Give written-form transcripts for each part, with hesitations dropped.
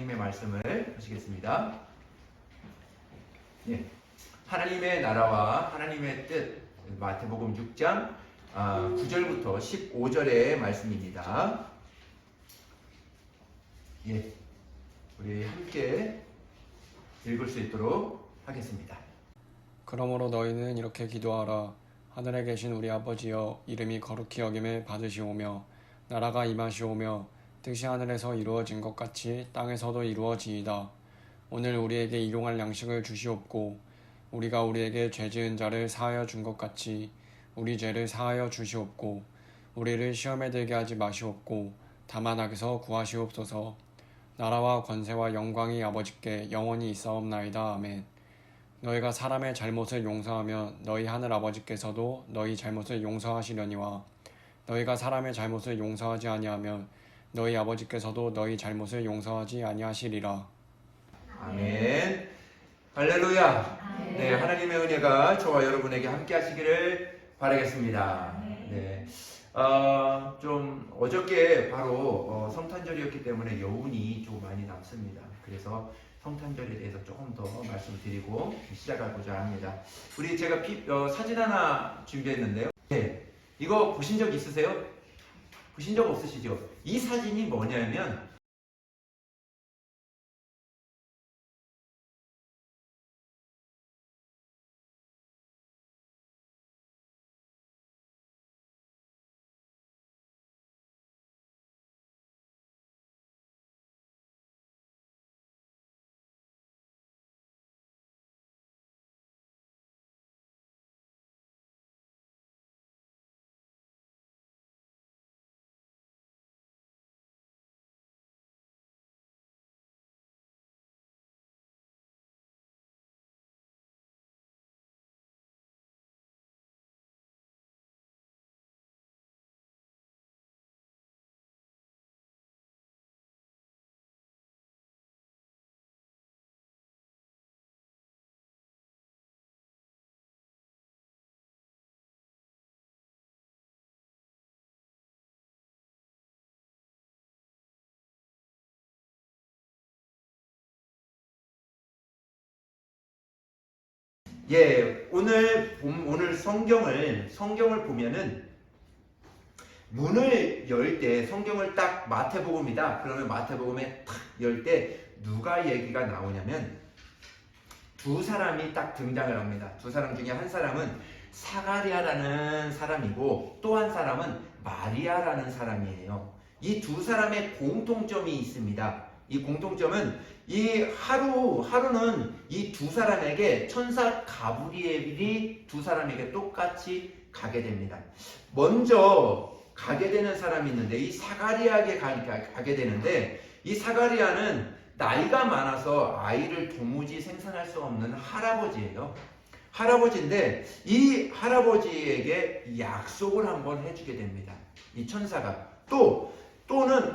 하나님의 말씀을 보시겠습니다. 예, 하나님의 나라와 하나님의 뜻, 마태복음 6장 9절부터 15절의 말씀입니다. 예, 우리 함께 읽을 수 있도록 하겠습니다. 그러므로 너희는 이렇게 기도하라. 하늘에 계신 우리 아버지여, 이름이 거룩히 여김을 받으시오며 나라가 임하시오며 뜻이 하늘에서 이루어진 것 같이 땅에서도 이루어지이다. 오늘 우리에게 일용할 양식을 주시옵고 우리가 우리에게 죄 지은 자를 사하여 준 것 같이 우리 죄를 사하여 주시옵고 우리를 시험에 들게 하지 마시옵고 다만 악에서 구하시옵소서. 나라와 권세와 영광이 아버지께 영원히 있사옵나이다. 아멘. 너희가 사람의 잘못을 용서하면 너희 하늘 아버지께서도 너희 잘못을 용서하시려니와 너희가 사람의 잘못을 용서하지 아니하면 너희 아버지께서도 너희 잘못을 용서하지 아니하시리라. 아멘. 할렐루야. 네, 하나님의 은혜가 저와 여러분에게 함께 하시기를 바라겠습니다. 네. 좀 어저께 바로 성탄절이었기 때문에 여운이 좀 많이 남습니다. 그래서 성탄절에 대해서 조금 더 말씀드리고 시작하고자 합니다. 제가 사진 하나 준비했는데요. 네, 이거 보신 적 있으세요? 보신 적 없으시죠? 이 사진이 뭐냐면 오늘 성경을 보면은 문을 열 때 성경을 딱 마태복음이다. 그러면 마태복음에 탁 열 때 누가 얘기가 나오냐면 두 사람이 딱 등장을 합니다. 두 사람 중에 한 사람은 사가랴라는 사람이고 또 한 사람은 마리아라는 사람이에요. 이 두 사람의 공통점이 있습니다. 이 공통점은 하루는 이 두 사람에게 천사 가브리엘이 두 사람에게 똑같이 가게 됩니다. 먼저 가게 되는 사람이 있는데 이 사가랴에게 가게 되는데 이 사가랴는 나이가 많아서 아이를 도무지 생산할 수 없는 할아버지예요. 할아버지인데 이 할아버지에게 약속을 한번 해주게 됩니다. 이 천사가 또는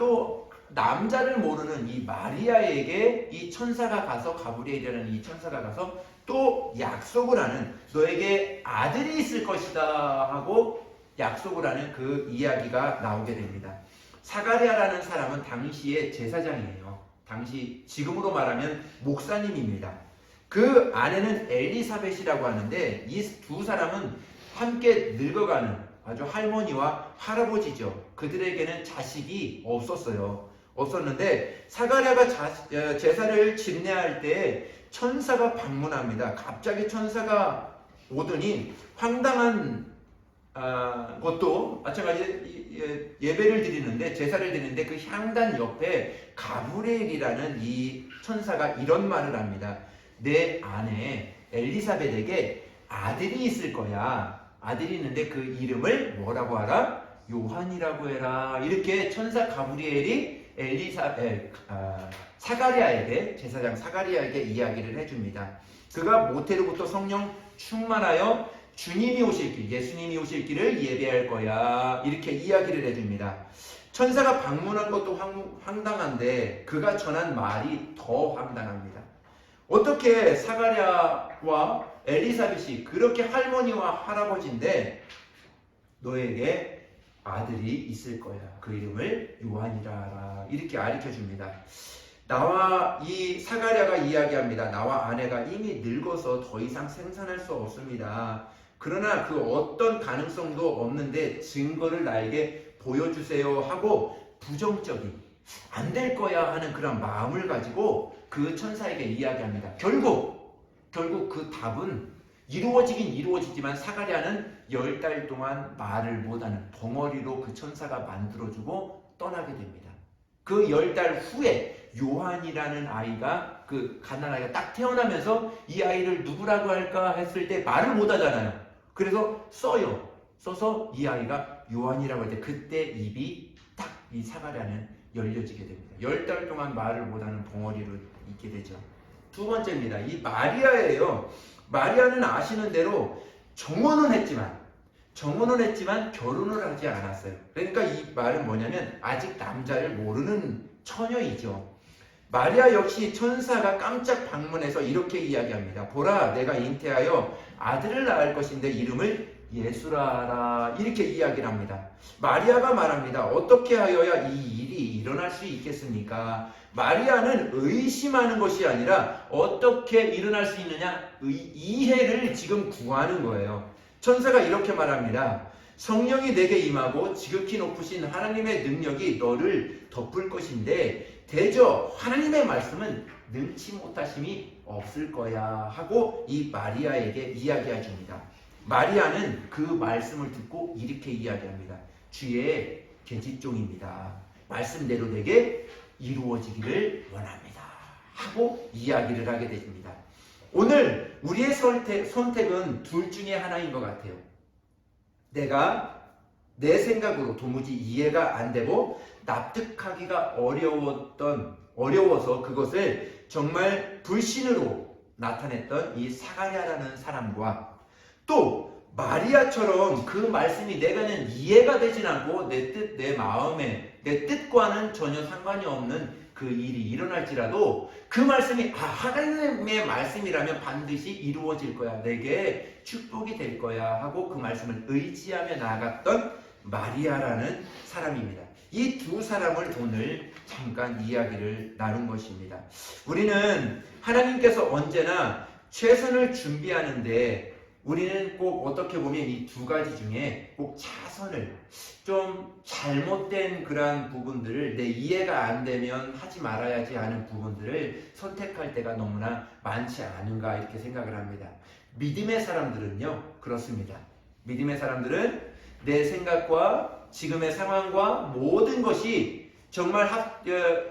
남자를 모르는 이 마리아에게 이 천사가 가서 가브리엘이라는 이 천사가 가서 또 약속을 하는 너에게 아들이 있을 것이다 하고 약속을 하는 그 이야기가 나오게 됩니다. 사가랴라는 사람은 당시의 제사장이에요. 지금으로 말하면 목사님입니다. 그 아내는 엘리사벳이라고 하는데 이 두 사람은 함께 늙어가는 아주 할머니와 할아버지죠. 그들에게는 자식이 없었는데 사가랴가 제사를 집례할 때 천사가 방문합니다. 갑자기 천사가 오더니 황당한 것도 마찬가지 예배를 드리는데 제사를 드리는데 그 향단 옆에 가브리엘이라는 이 천사가 이런 말을 합니다. 내 아내 엘리사벳에게 아들이 있을 거야. 아들이 있는데 그 이름을 뭐라고 하라? 요한이라고 해라. 이렇게 천사 가브리엘이 사가랴에게 제사장 사가랴에게 이야기를 해줍니다. 그가 모태로부터 성령 충만하여 주님이 오실 길, 예수님이 오실 길을 예배할 거야. 이렇게 이야기를 해줍니다. 천사가 방문한 것도 황당한데 그가 전한 말이 더 황당합니다. 어떻게 사가랴와 엘리사벳이 그렇게 할머니와 할아버지인데 너에게 아들이 있을 거야. 그 이름을 요한이라 하라. 이렇게 가르쳐 줍니다. 나와 이 사가랴가 이야기합니다. 나와 아내가 이미 늙어서 더 이상 생산할 수 없습니다. 그러나 그 어떤 가능성도 없는데 증거를 나에게 보여주세요 하고 부정적인 안 될 거야 하는 그런 마음을 가지고 그 천사에게 이야기합니다. 결국 그 답은 이루어지긴 이루어지지만 사가랴는 10달 동안 말을 못하는 벙어리로 그 천사가 만들어주고 떠나게 됩니다. 그 10달 후에 요한이라는 아이가 그 갓난아이가 딱 태어나면서 이 아이를 누구라고 할까 했을 때 말을 못하잖아요. 그래서 써서 이 아이가 요한이라고 할 때 그때 입이 딱 이 사가랴는 열려지게 됩니다. 10달 동안 말을 못하는 벙어리로 있게 되죠. 두 번째입니다. 이 마리아예요. 마리아는 아시는 대로 정혼은 했지만 결혼을 하지 않았어요. 그러니까 이 말은 뭐냐면 아직 남자를 모르는 처녀이죠. 마리아 역시 천사가 깜짝 방문해서 이렇게 이야기합니다. 보라, 내가 잉태하여 아들을 낳을 것인데 이름을 예수라 하라. 이렇게 이야기를 합니다. 마리아가 말합니다. 어떻게 하여야 이 일이 일어날 수 있겠습니까? 마리아는 의심하는 것이 아니라 어떻게 일어날 수 있느냐 이해를 지금 구하는 거예요. 천사가 이렇게 말합니다. 성령이 내게 임하고 지극히 높으신 하나님의 능력이 너를 덮을 것인데 대저 하나님의 말씀은 능치 못하심이 없을 거야 하고 이 마리아에게 이야기해 줍니다. 마리아는 그 말씀을 듣고 이렇게 이야기합니다. 주의 계집종입니다. 말씀대로 내게 이루어지기를 원합니다 하고 이야기를 하게 됩니다. 오늘 우리의 선택은 둘 중에 하나인 것 같아요. 내가 내 생각으로 도무지 이해가 안 되고 납득하기가 어려워서 그것을 정말 불신으로 나타냈던 이 사가랴라는 사람과 또 마리아처럼 그 말씀이 내가는 이해가 되진 않고 내 마음에 내 뜻과는 전혀 상관이 없는 그 일이 일어날지라도 그 말씀이 하나님의 말씀이라면 반드시 이루어질 거야. 내게 축복이 될 거야 하고 그 말씀을 의지하며 나아갔던 마리아라는 사람입니다. 이 두 사람을 오늘 잠깐 이야기를 나눈 것입니다. 우리는 하나님께서 언제나 최선을 준비하는데 우리는 꼭 어떻게 보면 이 두 가지 중에 꼭 차선을 좀 잘못된 그러한 부분들을 내 이해가 안 되면 하지 말아야지 하는 부분들을 선택할 때가 너무나 많지 않은가 이렇게 생각을 합니다. 믿음의 사람들은요 그렇습니다. 믿음의 사람들은 내 생각과 지금의 상황과 모든 것이 정말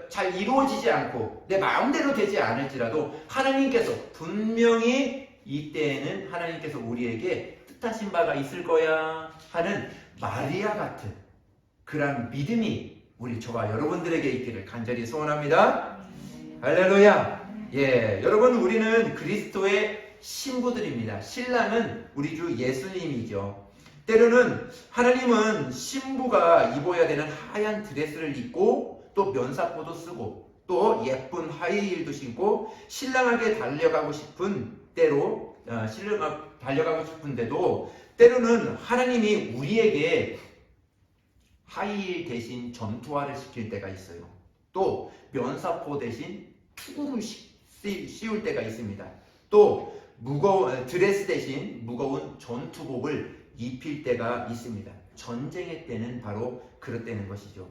잘 이루어지지 않고 내 마음대로 되지 않을지라도 하나님께서 분명히 이때에는 하나님께서 우리에게 뜻하신 바가 있을 거야 하는 마리아 같은 그런 믿음이 우리 저와 여러분들에게 있기를 간절히 소원합니다. 할렐루야. 예, 여러분 우리는 그리스도의 신부들입니다. 신랑은 우리 주 예수님이죠. 때로는 하나님은 신부가 입어야 되는 하얀 드레스를 입고 또 면사포도 쓰고 또 예쁜 하이힐도 신고 신랑에게 달려가고 싶은 달려가고 싶은데도 때로는 하나님이 우리에게 하이힐 대신 전투화를 시킬 때가 있어요. 또 면사포 대신 투구를 씌울 때가 있습니다. 또 무거운 드레스 대신 무거운 전투복을 입힐 때가 있습니다. 전쟁의 때는 바로 그렇다는 것이죠.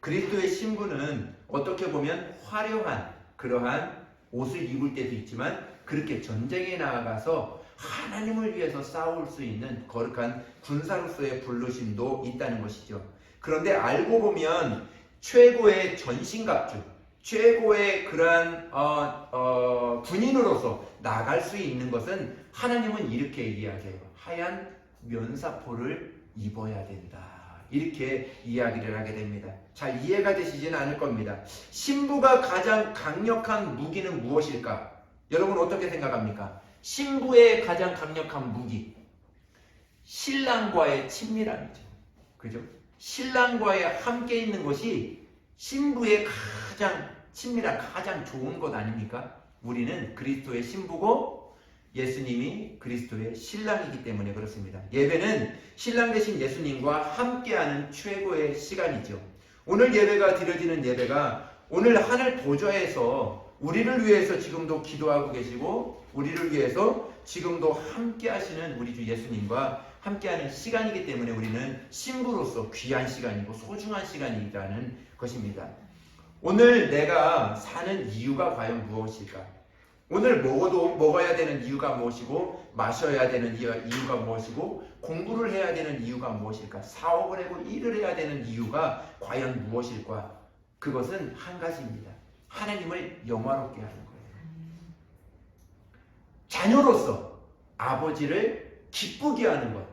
그리스도의 신부는 어떻게 보면 화려한 그러한 옷을 입을 때도 있지만 그렇게 전쟁에 나아가서 하나님을 위해서 싸울 수 있는 거룩한 군사로서의 부르심도 있다는 것이죠. 그런데 알고 보면 최고의 전신갑주, 최고의 그러한 군인으로서 나갈 수 있는 것은 하나님은 이렇게 이야기해요. 하얀 면사포를 입어야 된다. 이렇게 이야기를 하게 됩니다. 잘 이해가 되시지는 않을 겁니다. 신부가 가장 강력한 무기는 무엇일까? 여러분 어떻게 생각합니까? 신부의 가장 강력한 무기, 신랑과의 친밀함이죠. 그죠? 신랑과의 함께 있는 것이 신부의 가장 친밀한, 가장 좋은 것 아닙니까? 우리는 그리스도의 신부고 예수님이 그리스도의 신랑이기 때문에 그렇습니다. 예배는 신랑 되신 예수님과 함께하는 최고의 시간이죠. 오늘 예배가 드려지는 예배가 오늘 하늘 보좌에서 우리를 위해서 지금도 기도하고 계시고 우리를 위해서 지금도 함께 하시는 우리 주 예수님과 함께하는 시간이기 때문에 우리는 신부로서 귀한 시간이고 소중한 시간이라는 것입니다. 오늘 내가 사는 이유가 과연 무엇일까? 오늘 먹어야 되는 이유가 무엇이고 마셔야 되는 이유가 무엇이고 공부를 해야 되는 이유가 무엇일까? 사업을 하고 일을 해야 되는 이유가 과연 무엇일까? 그것은 한 가지입니다. 하나님을 영화롭게 하는 거예요. 자녀로서 아버지를 기쁘게 하는 것.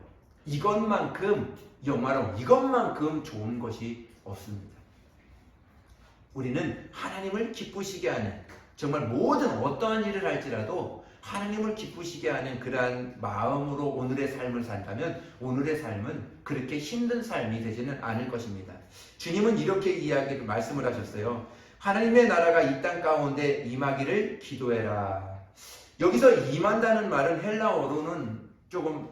이것만큼 영화로운, 이것만큼 좋은 것이 없습니다. 우리는 하나님을 기쁘시게 하는, 정말 모든 어떠한 일을 할지라도 하나님을 기쁘시게 하는 그러한 마음으로 오늘의 삶을 산다면 오늘의 삶은 그렇게 힘든 삶이 되지는 않을 것입니다. 주님은 이렇게 말씀을 하셨어요. 하나님의 나라가 이 땅 가운데 임하기를 기도해라. 여기서 임한다는 말은 헬라어로는 조금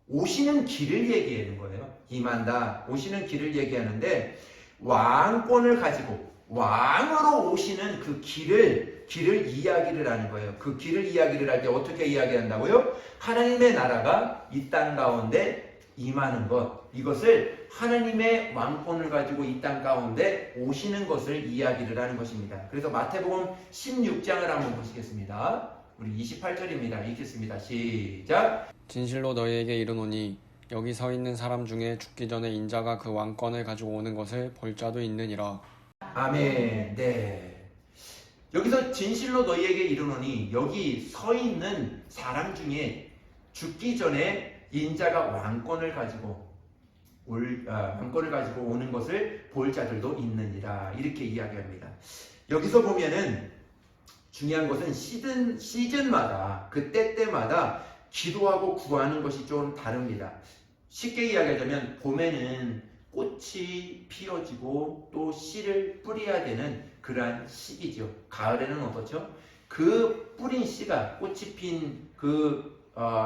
오시는 길을 얘기하는 거예요. 임한다, 오시는 길을 얘기하는데 왕권을 가지고 왕으로 오시는 그 길을 이야기를 하는 거예요. 그 길을 이야기를 할 때 어떻게 이야기한다고요? 하나님의 나라가 이 땅 가운데 임하는 것, 이것을 하나님의 왕권을 가지고 이 땅 가운데 오시는 것을 이야기를 하는 것입니다. 그래서 마태복음 16장을 한번 보시겠습니다. 우리 28절입니다. 읽겠습니다. 시작. 진실로 너희에게 이르노니 여기 서 있는 사람 중에 죽기 전에 인자가 그 왕권을 가지고 오는 것을 볼 자도 있느니라. 아멘. 네. 여기서 진실로 너희에게 이르노니 여기 서 있는 사람 중에 죽기 전에 인자가 왕권을 가지고 오는 것을 볼 자들도 있느니라. 이렇게 이야기합니다. 여기서 보면은 중요한 것은 시즌마다 그 때마다 기도하고 구하는 것이 좀 다릅니다. 쉽게 이야기하자면 봄에는 꽃이 피어지고 또 씨를 뿌려야 되는 그러한 시기죠. 가을에는 어떻죠? 그 뿌린 씨가 꽃이 핀 그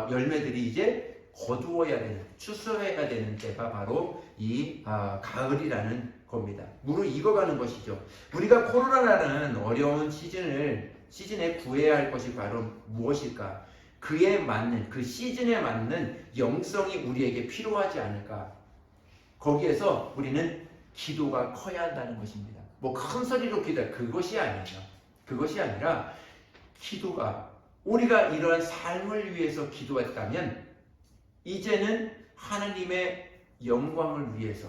열매들이 이제 거두어야 되는, 추수해야 되는 때가 바로 이 가을이라는 겁니다. 무릇 익어가는 것이죠. 우리가 코로나라는 어려운 시즌에 구해야 할 것이 바로 무엇일까? 그에 맞는, 그 시즌에 맞는 영성이 우리에게 필요하지 않을까? 거기에서 우리는 기도가 커야 한다는 것입니다. 뭐 큰 소리로 기도해, 그것이 아니라 기도가, 우리가 이러한 삶을 위해서 기도했다면 이제는 하나님의 영광을 위해서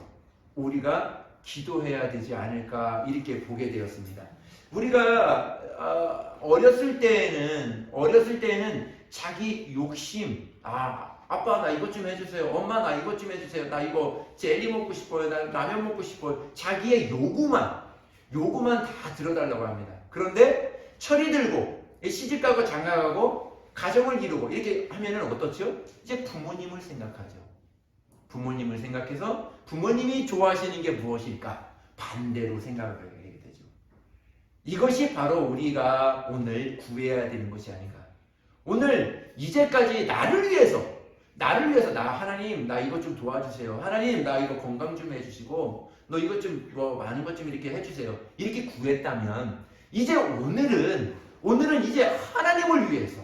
우리가 기도해야 되지 않을까, 이렇게 보게 되었습니다. 우리가 어렸을 때에는 자기 욕심, 아빠 나 이것 좀 해주세요, 엄마 나 이것 좀 해주세요, 나 이거 젤리 먹고 싶어요, 나 라면 먹고 싶어요, 자기의 요구만 다 들어달라고 합니다. 그런데 철이 들고 시집가고 장가가고 가정을 이루고 이렇게 하면은 어떻죠? 이제 부모님을 생각하죠. 부모님을 생각해서 부모님이 좋아하시는 게 무엇일까? 반대로 생각을 하게 되죠. 이것이 바로 우리가 오늘 구해야 되는 것이 아닌가. 오늘 이제까지 나를 위해서 나 하나님 나 이것 좀 도와주세요. 하나님 나 이거 건강 좀 해주시고 너 이것 좀 뭐 많은 것 좀 이렇게 해주세요. 이렇게 구했다면 이제 오늘은 이제 하나님을 위해서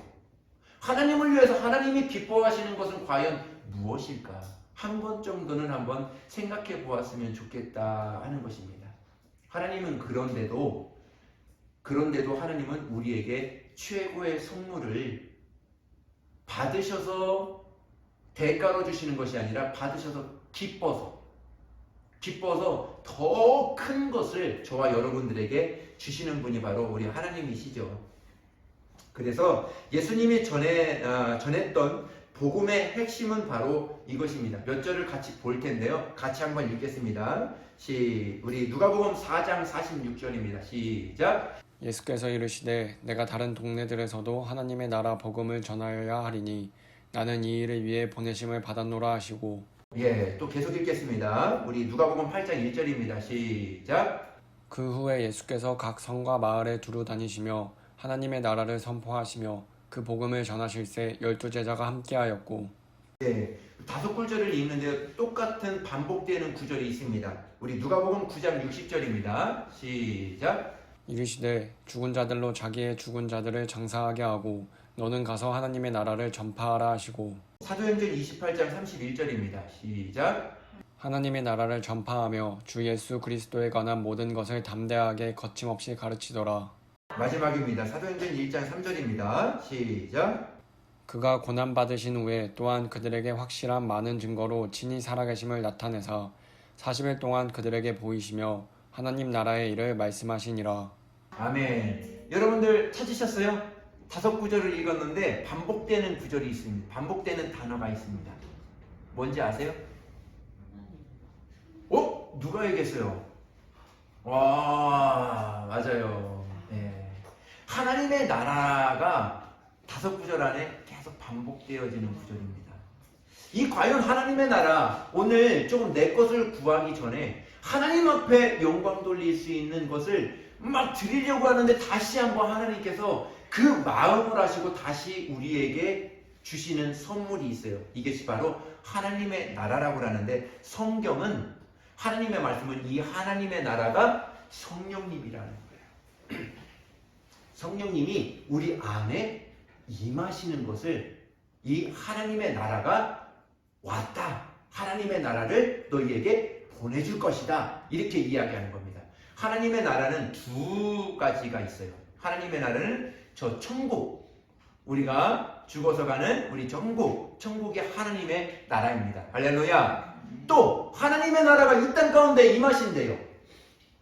하나님이 기뻐하시는 것은 과연 무엇일까? 한 번 정도는 한번 생각해 보았으면 좋겠다 하는 것입니다. 하나님은 그런데도 하나님은 우리에게 최고의 선물을 받으셔서 대가로 주시는 것이 아니라 받으셔서 기뻐서 더 큰 것을 저와 여러분들에게 주시는 분이 바로 우리 하나님이시죠. 그래서 예수님이 전했던 복음의 핵심은 바로 이것입니다. 몇 절을 같이 볼 텐데요. 같이 한번 읽겠습니다. 우리 누가복음 4장 46절입니다. 시작. 예수께서 이르시되 내가 다른 동네들에서도 하나님의 나라 복음을 전하여야 하리니 나는 이 일을 위해 보내심을 받았노라 하시고. 또 계속 읽겠습니다. 우리 누가복음 8장 1절입니다. 시작. 그 후에 예수께서 각 성과 마을에 두루 다니시며 하나님의 나라를 선포하시며 그 복음을 전하실새 12 제자가 함께하였고. 네, 다섯 구절을 읽는데 똑같은 반복되는 구절이 있습니다. 우리 누가복음 9장 60절입니다. 시작. 이르시되 죽은 자들로 자기의 죽은 자들을 장사하게 하고 너는 가서 하나님의 나라를 전파하라 하시고 사도행전 28장 31절입니다. 시작. 하나님의 나라를 전파하며 주 예수 그리스도에 관한 모든 것을 담대하게 거침없이 가르치더라. 마지막입니다. 사도행전 1장 3절입니다. 시작. 그가 고난받으신 후에 또한 그들에게 확실한 많은 증거로 친히 살아계심을 나타내사 40일 동안 그들에게 보이시며 하나님 나라의 일을 말씀하시니라. 아멘. 여러분들 찾으셨어요? 다섯 구절을 읽었는데 반복되는 구절이 있습니다. 반복되는 단어가 있습니다. 뭔지 아세요? 누가 얘기했어요? 와, 맞아요. 네. 하나님의 나라가 다섯 구절 안에 계속 반복되어지는 구절입니다. 이 과연 하나님의 나라, 오늘 조금 내 것을 구하기 전에 하나님 앞에 영광 돌릴 수 있는 것을 막 드리려고 하는데 다시 한번 하나님께서 그 마음을 하시고 다시 우리에게 주시는 선물이 있어요. 이것이 바로 하나님의 나라라고 하는데, 성경은 하나님의 말씀은 이 하나님의 나라가 성령님이라는 거예요. 성령님이 우리 안에 임하시는 것을, 이 하나님의 나라가 왔다, 하나님의 나라를 너희에게 보내줄 것이다, 이렇게 이야기하는 겁니다. 하나님의 나라는 두 가지가 있어요. 하나님의 나라는 저 천국, 우리가 죽어서 가는 우리 천국이 하나님의 나라입니다. 할렐루야. 또 하나님의 나라가 이 땅 가운데 임하신대요.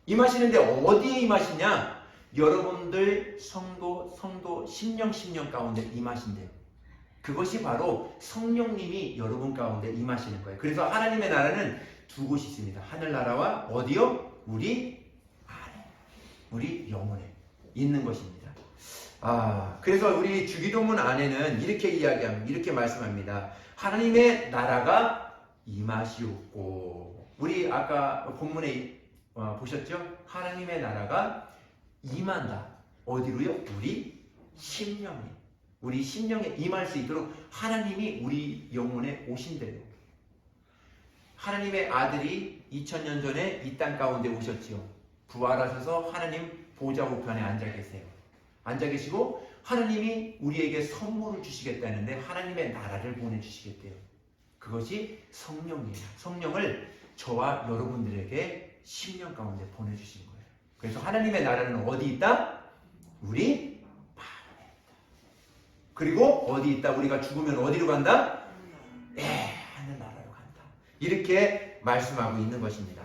임하시는데 어디에 임하시냐? 여러분들 성도 심령 가운데 임하신대요. 그것이 바로 성령님이 여러분 가운데 임하시는 거예요. 그래서 하나님의 나라는 두 곳이 있습니다. 하늘나라와 어디요? 우리 안에, 우리 영혼에 있는 것입니다. 그래서 우리 주기도문 안에는 이렇게 이야기합니다. 이렇게 말씀합니다. 하나님의 나라가 임하시옵고, 우리 아까 본문에 보셨죠? 하나님의 나라가 임한다. 어디로요? 우리 심령에. 우리 심령에 임할 수 있도록 하나님이 우리 영혼에 오신대요. 하나님의 아들이 2000년 전에 이 땅 가운데 오셨지요. 부활하셔서 하나님 보좌 우편에 앉아 계세요. 앉아 계시고 하나님이 우리에게 선물을 주시겠다는데 하나님의 나라를 보내주시겠대요. 그것이 성령이에요. 성령을 저와 여러분들에게 심령 가운데 보내주신 거예요. 그래서 하나님의 나라는 어디 있다? 우리 마음에 있다. 그리고 어디 있다? 우리가 죽으면 어디로 간다? 하늘나라로 간다. 이렇게 말씀하고 있는 것입니다.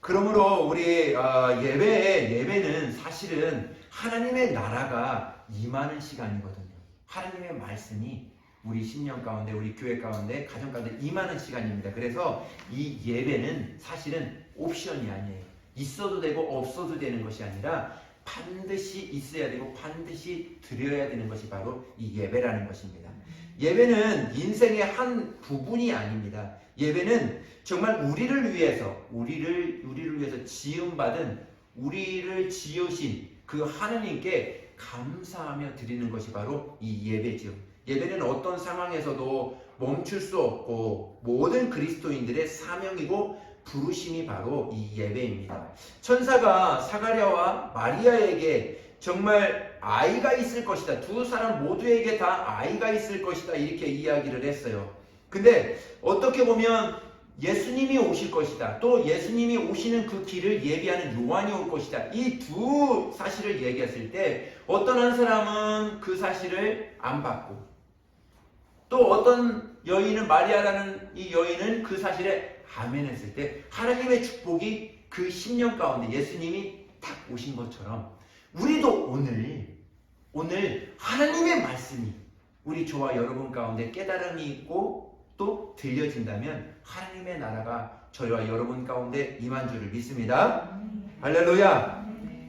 그러므로 우리 예배는 사실은 하나님의 나라가 임하는 시간이거든요. 하나님의 말씀이 우리 심령 가운데, 우리 교회 가운데, 가정 가운데 임하는 시간입니다. 그래서 이 예배는 사실은 옵션이 아니에요. 있어도 되고 없어도 되는 것이 아니라 반드시 있어야 되고 반드시 드려야 되는 것이 바로 이 예배라는 것입니다. 예배는 인생의 한 부분이 아닙니다. 예배는 정말 우리를 위해서 지음받은, 우리를 지으신 그 하나님께 감사하며 드리는 것이 바로 이 예배죠. 예배는 어떤 상황에서도 멈출 수 없고 모든 그리스도인들의 사명이고 부르심이 바로 이 예배입니다. 천사가 사가랴와 마리아에게 정말 아이가 있을 것이다, 두 사람 모두에게 다 아이가 있을 것이다, 이렇게 이야기를 했어요. 근데 어떻게 보면 예수님이 오실 것이다, 또 예수님이 오시는 그 길을 예비하는 요한이 올 것이다, 이 두 사실을 얘기했을 때 어떤 한 사람은 그 사실을 안 받고, 또 어떤 여인은, 마리아라는 이 여인은 그 사실에 아멘했을 때 하나님의 축복이 그 심령 가운데 예수님이 딱 오신 것처럼 우리도 오늘 하나님의 말씀이 우리 저와 여러분 가운데 깨달음이 있고 또 들려진다면 하나님의 나라가 저희와 여러분 가운데 임한 줄을 믿습니다. 할렐루야.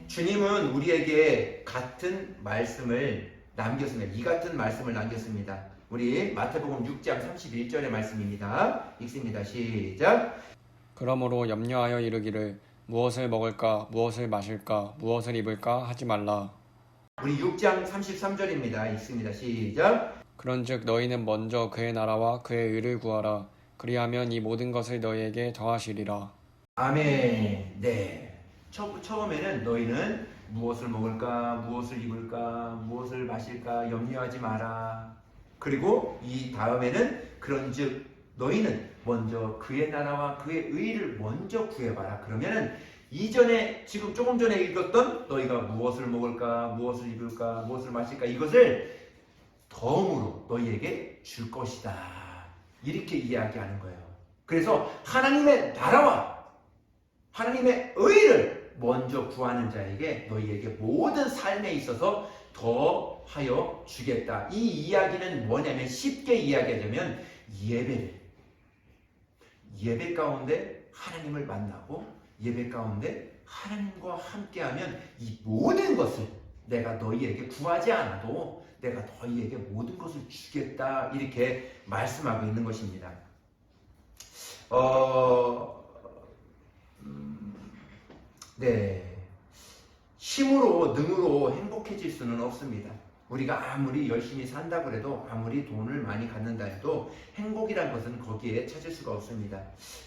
주님은 우리에게 같은 말씀을 남겼습니다. 이 같은 말씀을 남겼습니다. 우리 마태복음 6장 31절의 말씀입니다. 읽습니다. 시작. 그러므로 염려하여 이르기를 무엇을 먹을까, 무엇을 마실까, 무엇을 입을까 하지 말라. 우리 6장 33절입니다. 읽습니다. 시작. 그런즉 너희는 먼저 그의 나라와 그의 의를 구하라. 그리하면 이 모든 것을 너희에게 더하시리라. 아멘. 네. 처음에는 너희는 무엇을 먹을까, 무엇을 입을까, 무엇을 마실까 염려하지 마라. 그리고 이 다음에는 그런즉 너희는 먼저 그의 나라와 그의 의를 먼저 구해봐라. 그러면은 이전에 지금 조금 전에 읽었던 너희가 무엇을 먹을까, 무엇을 입을까, 무엇을 마실까 이것을 덤으로 너희에게 줄 것이다. 이렇게 이야기하는 거예요. 그래서 하나님의 나라와 하나님의 의를 먼저 구하는 자에게 너희에게 모든 삶에 있어서 더하여 주겠다. 이 이야기는 뭐냐면 쉽게 이야기하자면 예배 가운데 하나님을 만나고 예배 가운데 하나님과 함께하면 이 모든 것을 내가 너희에게 구하지 않아도 내가 너희에게 모든 것을 주겠다 이렇게 말씀하고 있는 것입니다. 네, 힘으로 능으로 행복해질 수는 없습니다. 우리가 아무리 열심히 산다고 해도 아무리 돈을 많이 갖는다 해도 행복이란 것은 거기에 찾을 수가 없습니다.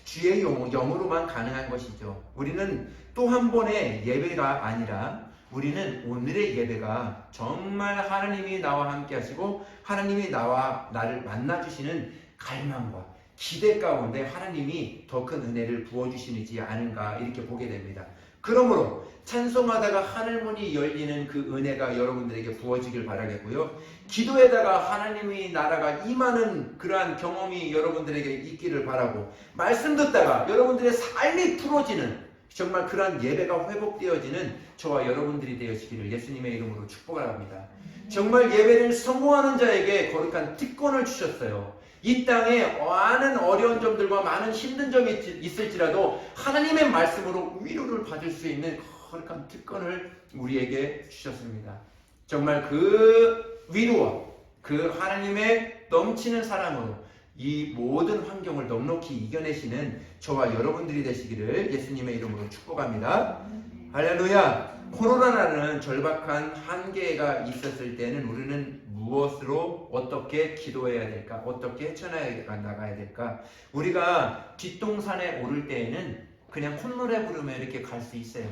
주의 영으로만 가능한 것이죠. 우리는 또 한 번의 예배가 아니라 우리는 오늘의 예배가 정말 하나님이 나와 함께 하시고 하나님이 나를 만나주시는 갈망과 기대 가운데 하나님이 더 큰 은혜를 부어주시지 않은가 이렇게 보게 됩니다. 그러므로 찬송하다가 하늘문이 열리는 그 은혜가 여러분들에게 부어지길 바라겠고요. 기도에다가 하나님의 나라가 임하는 그러한 경험이 여러분들에게 있기를 바라고, 말씀 듣다가 여러분들의 삶이 풀어지는 정말 그러한 예배가 회복되어지는 저와 여러분들이 되어지기를 예수님의 이름으로 축복합니다. 정말 예배를 성공하는 자에게 거룩한 특권을 주셨어요. 이 땅에 많은 어려운 점들과 많은 힘든 점이 있을지라도 하나님의 말씀으로 위로를 받을 수 있는 거룩한 특권을 우리에게 주셨습니다. 정말 그 위로와 그 하나님의 넘치는 사랑으로 이 모든 환경을 넉넉히 이겨내시는 저와 여러분들이 되시기를 예수님의 이름으로 축복합니다. 할렐루야. 코로나라는 절박한 한계가 있었을 때는 우리는 무엇으로 어떻게 기도해야 될까? 어떻게 헤쳐나가야 될까? 우리가 뒷동산에 오를 때에는 그냥 콧노래 부르며 이렇게 갈 수 있어요.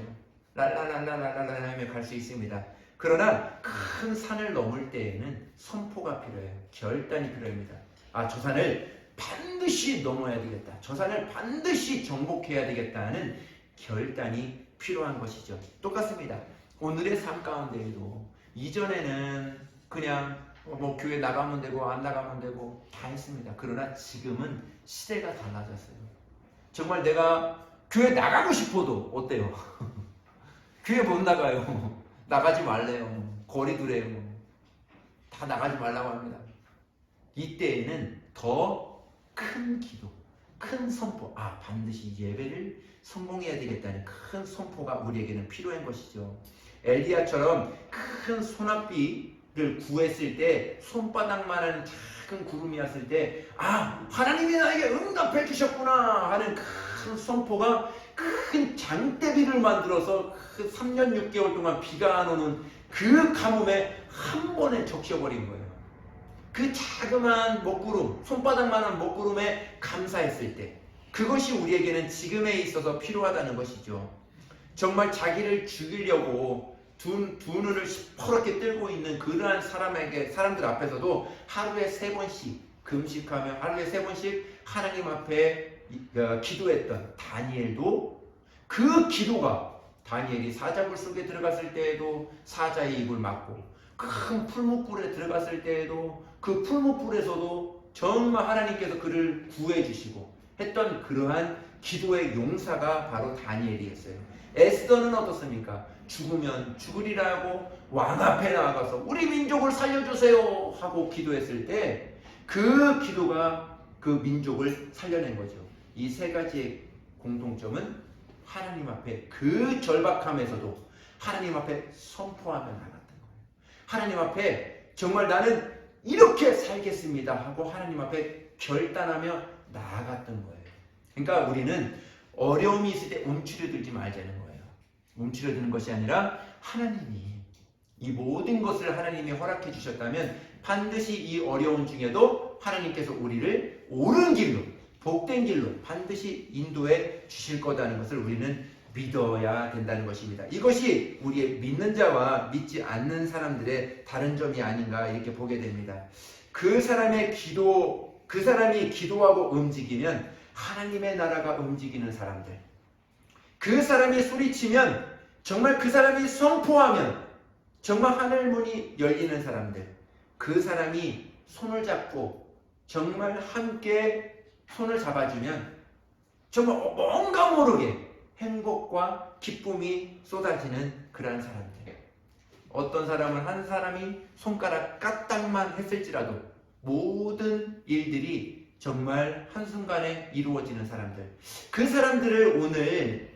랄랄랄랄랄랄 하며 갈 수 있습니다. 그러나 큰 산을 넘을 때에는 선포가 필요해요. 결단이 필요합니다. 저 산을 반드시 넘어야 되겠다. 저 산을 반드시 정복해야 되겠다는 결단이 필요한 것이죠. 똑같습니다. 오늘의 삶 가운데에도 이전에는 그냥 교회 나가면 되고 안 나가면 되고 다 했습니다. 그러나 지금은 시대가 달라졌어요. 정말 내가 교회 나가고 싶어도 어때요? 교회 못 나가요. 나가지 말래요. 거리 두래요. 다 나가지 말라고 합니다. 이때에는 더 큰 기도, 큰 선포, 반드시 예배를 성공해야 되겠다는 큰 선포가 우리에게는 필요한 것이죠. 엘리야처럼 큰 소낙비를 구했을 때 손바닥만한 작은 구름이 왔을 때 하나님이 나에게 응답해 주셨구나 하는 큰 선포가 큰 장대비를 만들어서 그 3년 6개월 동안 비가 안 오는 그 가뭄에 한 번에 적셔버린 거예요. 그 자그마한 먹구름, 손바닥만한 먹구름에 감사했을 때 그것이 우리에게는 지금에 있어서 필요하다는 것이죠. 정말 자기를 죽이려고 두 눈을 시퍼렇게 뜨고 있는 그러한 사람들 앞에서도 하루에 3번씩 금식하며 하루에 3번씩 하나님 앞에 기도했던 다니엘도 그 기도가 다니엘이 사자굴 속에 들어갔을 때에도 사자의 입을 막고 큰 풀무불에 들어갔을 때에도 그 풀무불에서도 정말 하나님께서 그를 구해 주시고 했던 그러한 기도의 용사가 바로 다니엘이었어요. 에스더는 어떻습니까? 죽으면 죽으리라고 왕 앞에 나아가서 우리 민족을 살려주세요 하고 기도했을 때 그 기도가 그 민족을 살려낸 거죠. 이 3가지의 공통점은 하나님 앞에 그 절박함에서도 하나님 앞에 선포하며 나갔던 거예요. 하나님 앞에 정말 나는 이렇게 살겠습니다 하고 하나님 앞에 결단하며 나아갔던 거예요. 그러니까 우리는 어려움이 있을 때 움츠려들지 말자는 거예요. 움츠려드는 것이 아니라 하나님이 이 모든 것을 하나님이 허락해 주셨다면 반드시 이 어려운 중에도 하나님께서 우리를 옳은 길로, 복된 길로 반드시 인도해 주실 거다는 것을 우리는 믿어야 된다는 것입니다. 이것이 우리의 믿는 자와 믿지 않는 사람들의 다른 점이 아닌가 이렇게 보게 됩니다. 그 사람이 기도하고 움직이면 하나님의 나라가 움직이는 사람들, 그 사람이 소리치면, 정말 그 사람이 선포하면 정말 하늘 문이 열리는 사람들, 그 사람이 손을 잡고 정말 함께 손을 잡아주면 정말 뭔가 모르게 행복과 기쁨이 쏟아지는 그러한 사람들. 어떤 사람은 한 사람이 손가락 까딱만 했을지라도 모든 일들이 정말 한순간에 이루어지는 사람들, 그 사람들을 오늘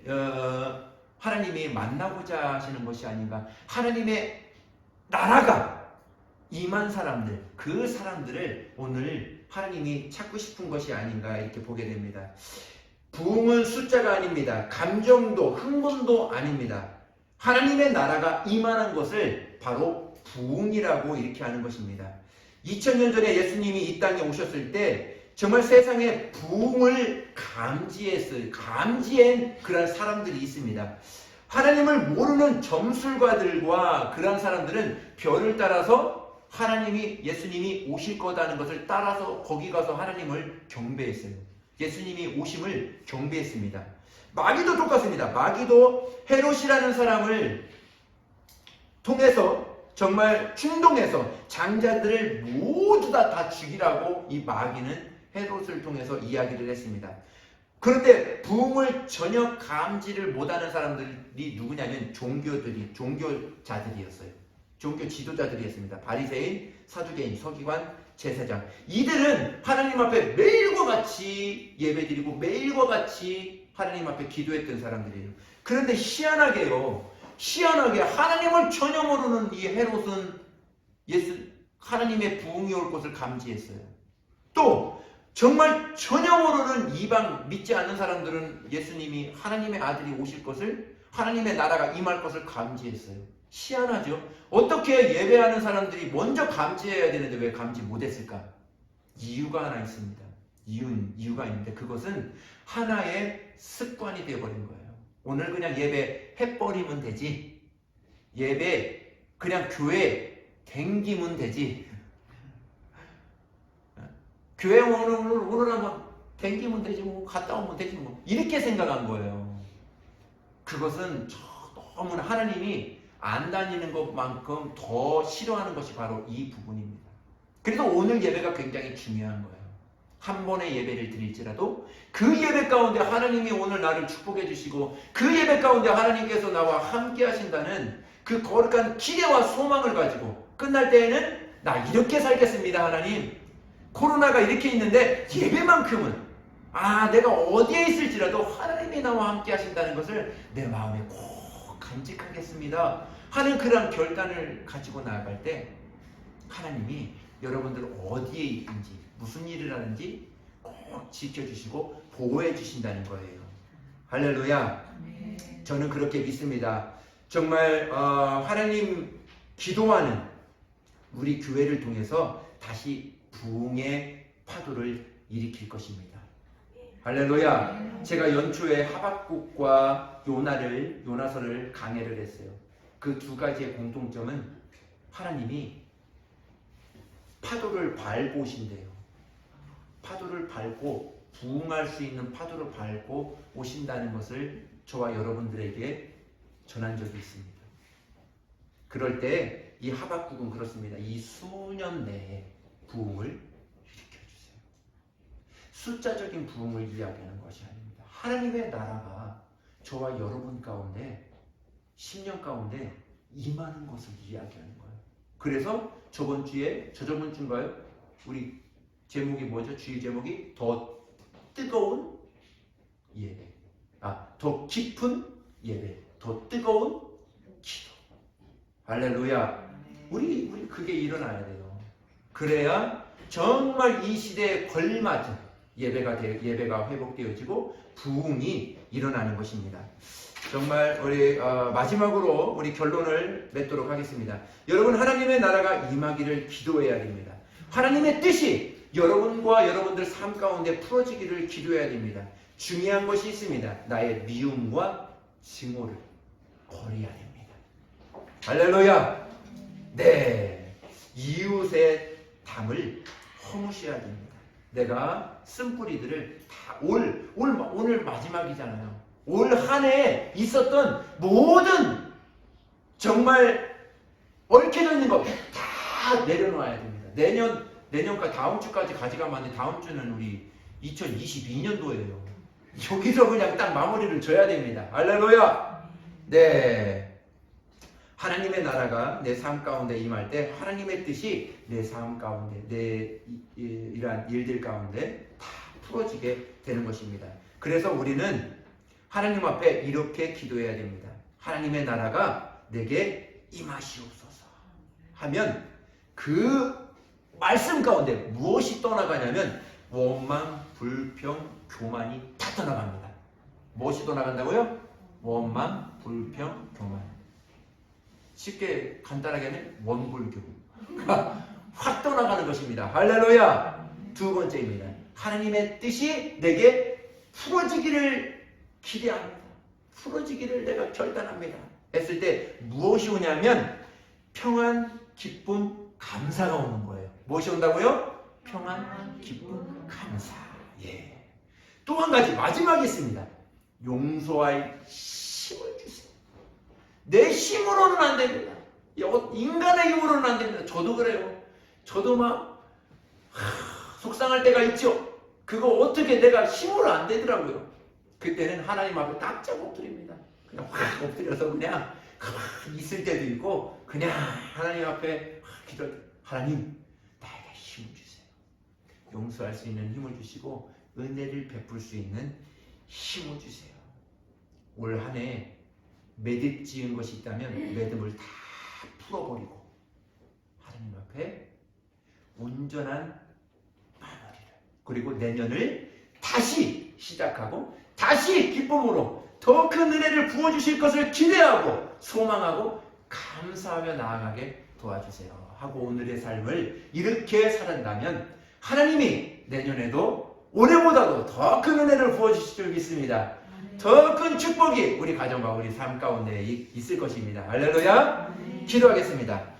하나님이 만나고자 하시는 것이 아닌가. 하나님의 나라가 임한 사람들, 그 사람들을 오늘 하나님이 찾고 싶은 것이 아닌가 이렇게 보게 됩니다. 부흥은 숫자가 아닙니다. 감정도 흥분도 아닙니다. 하나님의 나라가 임하는 것을 바로 부흥이라고 이렇게 하는 것입니다. 2000년 전에 예수님이 이 땅에 오셨을 때 정말 세상에 부흥을 감지한 그런 사람들이 있습니다. 하나님을 모르는 점술가들과 그런 사람들은 별을 따라서 예수님이 오실 거다는 것을 따라서 거기 가서 하나님을 경배했어요. 예수님이 오심을 경배했습니다. 마귀도 똑같습니다. 마귀도 헤롯이라는 사람을 통해서 정말 충동해서 장자들을 모두 다 죽이라고 이 마귀는 헤롯을 통해서 이야기를 했습니다. 그런데 부흥을 전혀 감지를 못하는 사람들이 누구냐면 종교자들이었어요. 종교 지도자들이었습니다. 바리새인, 사두개인, 서기관, 제사장. 이들은 하나님 앞에 매일과 같이 예배드리고 매일과 같이 하나님 앞에 기도했던 사람들이에요. 그런데 희한하게 하나님을 전혀 모르는 이 헤롯은 하나님의 부흥이 올 것을 감지했어요. 또 정말 전혀 모르는 이방 믿지 않는 사람들은 예수님이 하나님의 아들이 오실 것을, 하나님의 나라가 임할 것을 감지했어요. 희한하죠? 어떻게 예배하는 사람들이 먼저 감지해야 되는데 왜 감지 못했을까? 이유가 하나 있습니다. 이유가 있는데 그것은 하나의 습관이 되어버린 거예요. 오늘 그냥 예배 해버리면 되지, 예배 그냥 교회 댕기면 되지, 교회 오늘 한번 댕기면 되지, 뭐 갔다 오면 되지, 뭐 이렇게 생각한 거예요. 그것은 너무나 하나님이 안 다니는 것만큼 더 싫어하는 것이 바로 이 부분입니다. 그래서 오늘 예배가 굉장히 중요한 거예요. 한 번의 예배를 드릴지라도 그 예배 가운데 하나님이 오늘 나를 축복해 주시고 그 예배 가운데 하나님께서 나와 함께 하신다는 그 거룩한 기대와 소망을 가지고 끝날 때에는 나 이렇게 살겠습니다. 하나님, 코로나가 이렇게 있는데 예배만큼은 내가 어디에 있을지라도 하나님이 나와 함께 하신다는 것을 내 마음에 꼭 간직하겠습니다 하는 그런 결단을 가지고 나아갈 때 하나님이 여러분들 어디에 있든지 무슨 일을 하는지 꼭 지켜주시고 보호해 주신다는 거예요. 할렐루야. 저는 그렇게 믿습니다. 정말 하나님 기도하는 우리 교회를 통해서 다시 부흥의 파도를 일으킬 것입니다. 할렐루야. 제가 연초에 하박국과 요나서를 강해를 했어요. 그 두 가지의 공통점은 하나님이 파도를 밟고 오신대요. 파도를 밟고 부흥할 수 있는 파도를 밟고 오신다는 것을 저와 여러분들에게 전한 적이 있습니다. 그럴 때 이 하박국은 그렇습니다. 이 수년 내에 부흥을 일으켜주세요. 숫자적인 부흥을 이야기하는 것이 아닙니다. 하나님의 나라가 저와 여러분 가운데 10년 가운데 임하는 것을 이야기하는 거예요. 그래서 저번 주인가요? 우리 제목이 뭐죠? 주의 제목이 더 뜨거운 예배. 더 깊은 예배. 더 뜨거운 기도. 할렐루야. 우리 그게 일어나야 돼요. 그래야 정말 이 시대에 걸맞은 예배가 회복되어지고 부흥이 일어나는 것입니다. 정말 우리 마지막으로 우리 결론을 맺도록 하겠습니다. 여러분, 하나님의 나라가 임하기를 기도해야 됩니다. 하나님의 뜻이 여러분과 여러분들 삶 가운데 풀어지기를 기도해야 됩니다. 중요한 것이 있습니다. 나의 미움과 증오를 버려야 됩니다. 할렐루야. 네, 이웃의 담을 허무셔야 됩니다. 내가 쓴뿌리들을 다 오늘 마지막이잖아요. 올 한 해에 있었던 모든 정말 얽혀져 있는 것 다 내려놔야 됩니다. 내년까지 다음 주까지 가져가면 안 돼. 다음 주는 우리 2022년도예요. 여기서 그냥 딱 마무리를 줘야 됩니다. 할렐루야. 네, 하나님의 나라가 내 삶 가운데 임할 때 하나님의 뜻이 내 삶 가운데 내 이러한 일들 가운데 다 풀어지게 되는 것입니다. 그래서 우리는 하나님 앞에 이렇게 기도해야 됩니다. 하나님의 나라가 내게 임하시옵소서 하면 그 말씀 가운데 무엇이 떠나가냐면 원망, 불평, 교만이 다 떠나갑니다. 무엇이 떠나간다고요? 원망, 불평, 교만. 쉽게 간단하게 하면 원불교. 확 떠나가는 것입니다. 할렐루야. 두 번째입니다. 하나님의 뜻이 내게 풀어지기를 기대합니다. 풀어지기를 내가 결단합니다. 했을 때 무엇이 오냐면 평안, 기쁨, 감사가 오는 거예요. 무엇이 온다고요? 평안, 기쁨, 감사. 예. 또 한 가지 마지막에 있습니다. 용서할 힘을 주세요. 내 힘으로는 안 됩니다. 인간의 힘으로는 안 됩니다. 저도 그래요. 저도 막 속상할 때가 있죠. 그거 어떻게 내가 힘으로 안 되더라고요. 그때는 하나님 앞에 납작 엎드립니다. 그냥 확 엎드려서 그냥 가만히 있을 때도 있고 그냥 하나님 앞에 기도. 하나님, 나에게 힘을 주세요. 용서할 수 있는 힘을 주시고 은혜를 베풀 수 있는 힘을 주세요. 올 한 해 매듭 지은 것이 있다면 매듭을 다 풀어버리고 하나님 앞에 온전한 마무리를, 그리고 내년을 다시 시작하고 다시 기쁨으로 더 큰 은혜를 부어주실 것을 기대하고 소망하고 감사하며 나아가게 도와주세요 하고 오늘의 삶을 이렇게 살았다면 하나님이 내년에도 올해보다도 더 큰 은혜를 부어주실 줄 믿습니다. 더 큰 축복이 우리 가정과 우리 삶 가운데 있을 것입니다. 할렐루야. 기도하겠습니다.